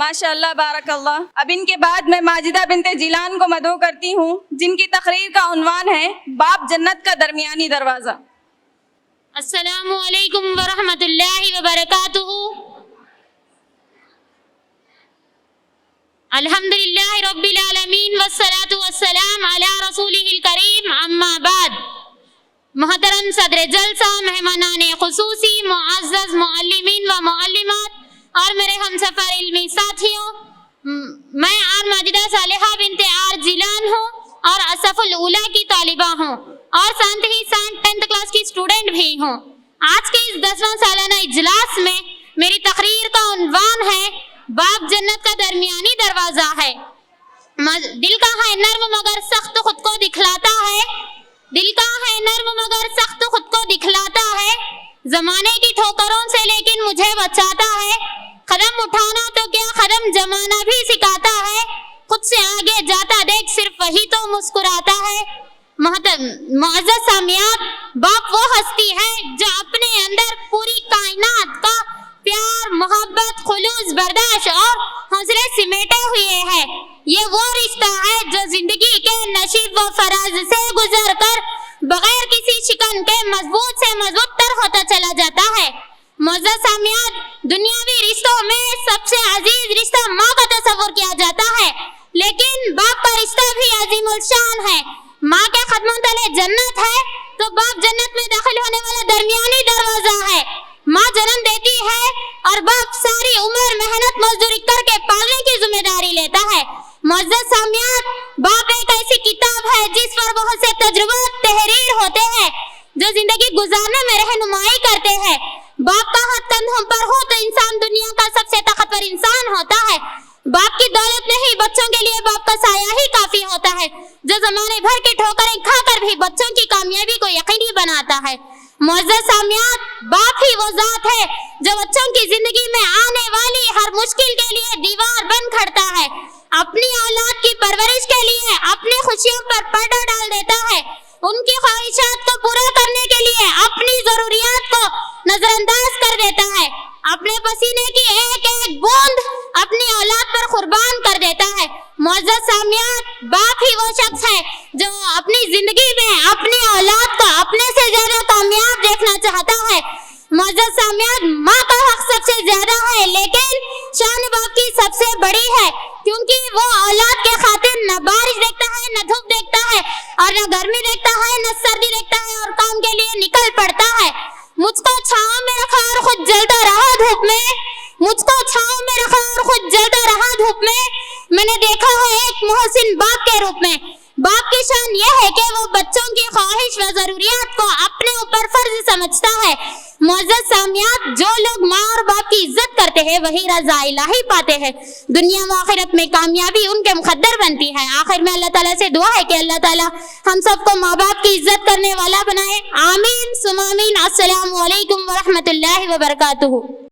माशाअल्लाह बारकल्लाह। अब इनके बाद मैं माजिदा बिनते जिलान को मदहू करती हूँ, जिनकी तकरीर का उन्वान है बाप जन्नत का दरमियानी दरवाज़ा। अस्सलामु अलैकुम व रहमतुल्लाहि व बरकातुहू। अल्हम्दुलिल्लाहि रब्बिल आलमीन वस्सलातु वस्सलाम अला रसूलिहिल करीम, अम्मा बाद। मोहतरम सदर जलसा, मेहमानाने खुसूसी, मुअज़्ज़ज़ मुअल्लिमीन व मुअल्लिमात और मेरे हमसफर इल्मी साथियों, मैं आर माजिदा सालिहा बिनते आर जिलान हूँ और असफुल उला की तालिबा हूँ और साथ ही साथ 10th क्लास की स्टूडेंट भी हूँ। आज के इस 10वां सालाना इजलास में मेरी तकरीर का उन्वान है बाप जन्नत का दरमियानी दरवाजा है। दिल का है नर्म मगर सख्त खुद को दिखलाता है, दिल का है नर्म मगर सख्त खुद को दिखलाता है, जमाने की ठोकरों से लेकिन मुझे बचाता है, कदम उठाना तो क्या कदम जमाना भी सिखाता है, खुद से आगे जाता देख सिर्फ वही तो मुस्कुराता है। मुअज़्ज़ज़ सामियात, बाप वो हस्ती है जो अपने अंदर पूरी कायनात का प्यार, मोहब्बत, खुलूस, बर्दाश्त और हौसले सिमेटे हुए है। ये वो रिश्ता है जो जिंदगी के नशीब व फराज से गुजर कर बगैर किसी शिकन के मजबूत से मजबूत तर होता चला जाता है। मुअज़्ज़ज़ सामियात, दुनियावी रिश्तों में सबसे अजीज रिश्ता माँ का तस्वुर किया जाता है, लेकिन बाप का रिश्ता भी अजीमुल शान है। माँ के कदमों तले जन्नत है तो बाप जन्नत में दाखिल होने वाला दरमियानी दरवाजा है। माँ जन्म देती है और बाप सारी उम्र मेहनत मजदूरी करके पालने की जिम्मेदारी लेता है। मुअज़्ज़ज़ सामियात, बाप एक ऐसी किताब है जिस पर बहुत से तजुर्बात तहरीर होते हैं जो जिंदगी गुजारने में रहनुमाई करते हैं। बाप का हाथ कंधों पर हो तो इंसान दुनिया का सबसे ताकतवर इंसान होता है। बाप की दौलत नहीं, बच्चों के लिए बाप का साया ही काफी होता है, जो जमाने भर की ठोकरें खाकर भी बच्चों की कामयाबी को यकीनी बनाता है। मुअज़्ज़ज़ सामियात, बाप ही वो जात है जो बच्चों की जिंदगी में आने वाली हर मुश्किल के लिए दीवार बन खड़ता है, अपनी औलाद की परवरिश के लिए अपनी खुशियों पर पर्दा डाल देता है, उनकी ख्वाहिशात को पूरा करने के लिए अपनी जरूरियात को नजरअंदाज कर देता है, अपने पसीने की एक एक बूंद अपनी औलाद पर कुर्बान कर देता है। मुअज़्ज़ज़ सामियात, बाप ही वो शख्स है जो अपनी जिंदगी में अपनी औलाद को अपने से ज्यादा कामयाब देखना चाहता है। मुअज़्ज़ज़ सामियात, माँ का हक सबसे ज्यादा है, लेकिन शान बाप की सबसे बड़ी है, क्योंकि वो औलाद के खातिर न बारिश देखता है, न धूप देखता है और न गर्मी देखता है, न सर्दी देखता है और काम के लिए निकल पड़ता है। मुझको छांव में रखा और खुद जलता रहा धूप में, मुझको छांव में रखा और खुद जलता रहा धूप में। मैंने देखा है एक मोहसिन बाप के रूप में। बाप की शान यह है कि वो बच्चों की ख्वाहिश व जरूरियात को अपने ऊपर फर्ज समझता है। मुअज़्ज़ज़ सामियात, जो लोग माँ और बाप की इज्जत करते हैं वही रज़ा इलाही पाते हैं, दुनिया व आखिरत में कामयाबी उनके मुक़द्दर बनती है। आखिर में अल्लाह ताला से दुआ है कि अल्लाह ताला हम सबको माँ बाप की इज्जत करने वाला बनाए। आमीन सुम आमीन। अस्सलामु अलैकुम व रहमतुल्लाहि व बरकातुहू।